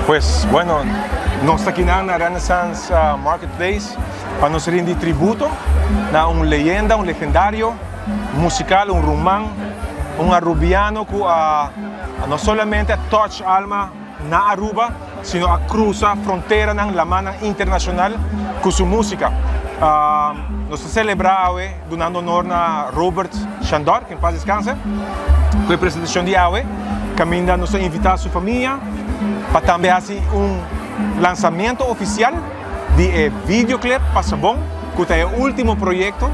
Pues bueno, nós aqui na Renaissance Marketplace para nos rendir tributo a uma leyenda, um legendário musical, um rumán, um arubiano que não somente touch alma na Aruba, sino a cruza fronteira na lamana internacional com sua música. Nós celebramos hoje, dando honor a Robert Chandor, que em paz descanse, com a apresentação de hoje. Caminha nos invitar a sua família para também fazer lançamento oficial de videoclip Passabon, que é o último projeto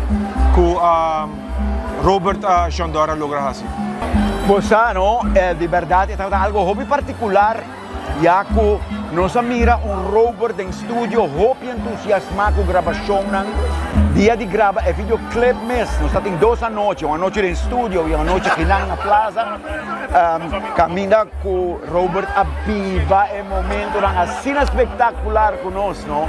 que Robert Chandor logra fazer. Bossa, no, de verdade, é algo hobby particular, já que nós mira Robert em estúdio, hobby entusiasmado com gravação, dia de grava é videoclip mesmo. Nós temos 2 noites, uma noite em estúdio e uma noite aqui na plaza. Caminha com Robert a viva é momento, uma cena espetacular conosco.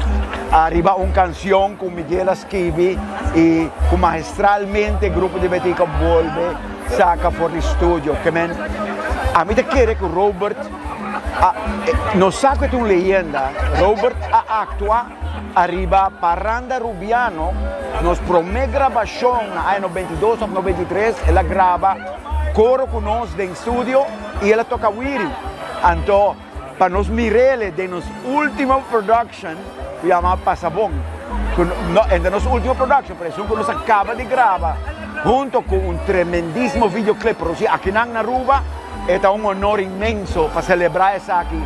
Arriba uma canção com Miguel Esquivi e com magistralmente o grupo de Betico volve saca fora do estúdio. A mim te quer que o Robert não sabe que é uma leyenda. Robert atua arriba Parranda Rubiano, nos promete gravação no ano 92 ou 93, ela grava coro conosco em estúdio e ela toca wiri. Então, para nos mirele de nossa última production, chama Passabon. Entre nossa última production, presumo que nós acaba de gravar, junto com tremendíssimo videoclip produzido aqui na Aruba, é honor imenso para celebrar isso aqui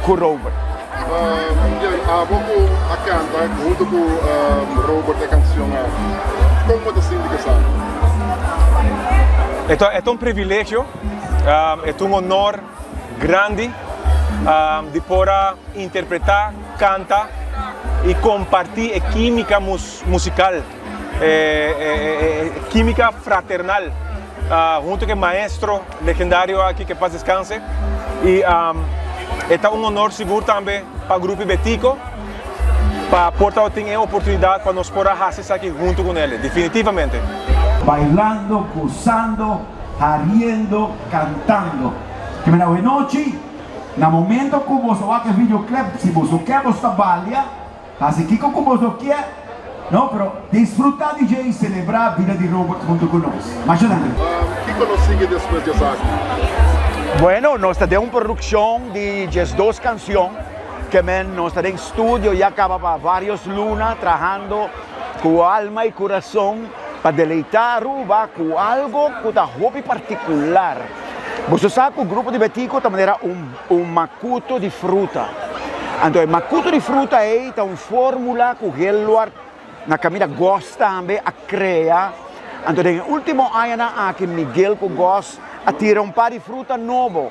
com Robert. Vamos a cantar junto com Robert a canção. Como te sentes? É um privilégio, é um honor grande de poder interpretar, cantar e compartilhar a química musical, química fraternal, junto com o maestro legendário aqui que paz descanse. E é um honor seguro também para o grupo Betico, para poder ter a oportunidade para nós poder fazer isso aqui junto com ele, definitivamente. Bailando, gozando, riendo, cantando. Que me hoje noite, no momento que você vai ver videoclip, se você quer você trabalha, assim que como você quer, não, pero desfrutar de e celebrar a vida de Robert junto conosco. Mas adelante. O que consigo depois dessa aqui? Bueno, nós temos uma produção de 2 canções que nós temos em estúdio e acaba várias lunas trabalhando com alma e coração para deleitar a Aruba com algo que é hobby particular. Você sabe que o grupo de Betico também era macuto de fruta. Então, o macuto de fruta é uma fórmula que o Gelward na caminha gosta também a criar. Então, no último ano aqui, Miguel que gosta a tirar par de fruta novo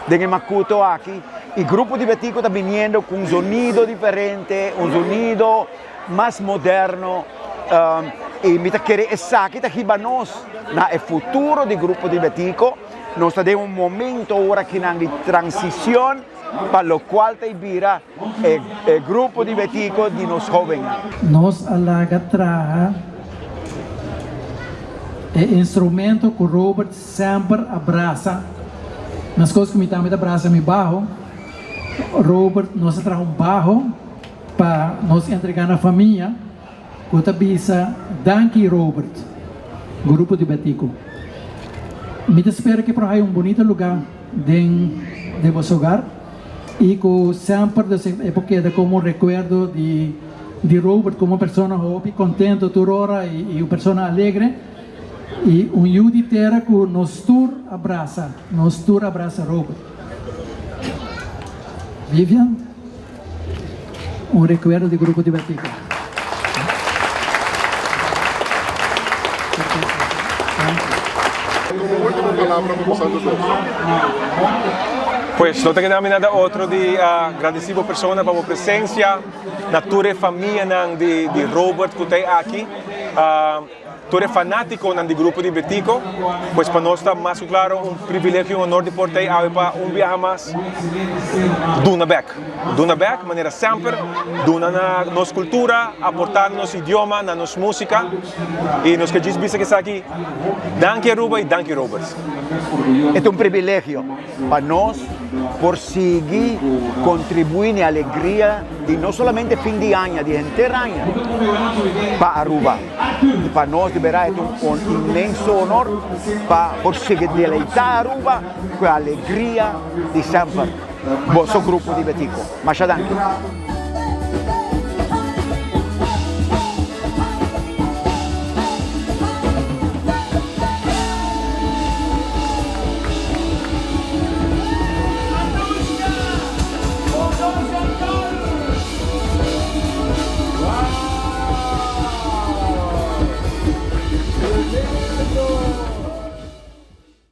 de macuto aqui. E o grupo de Betico está vindo com sonido diferente, sonido mais moderno. E me quer essa aqui aqui para nós na futuro do grupo de Betico. Nós temos momento agora aqui na transição para o qual te vira o grupo de Betico de nós jovens. Nós alaga traga instrumento que o Robert sempre abraça. Nas coisas que me também abraça me barro. Robert nós traz barro para nós entregar na família. Kota bisa danke Robert, grupo de Betico. Me espero que para bonito lugar de vosso hogar e que sempre dessa época como recuerdo de Robert como pessoa hobby, contento toda hora e uma pessoa alegre e judi terra que nos abraça Robert. Vivian, recuerdo do grupo de Betico. Como última palavra para vocês dois. Pues no tengo nada otro de agradecer a persona por la presencia, natura familia de Robert que está aquí. tú eres fanático del grupo de Betico, pues para nosotros está más claro un privilegio y un honor de portar para un viaje más Duna Back, manera sempre, Duna na nos cultura, aportar nos idioma, na nos música y nos que dice que está aquí. Danke Aruba y danke Robert. Es un privilegio para nosotros por seguir contribuyendo a la alegría de no solamente fin de año, de entero año para Aruba. Para nosotros de verdad es un inmenso honor por seguir deleitar Aruba con la alegría de siempre. Vosso grupo de Betico. Muchas gracias.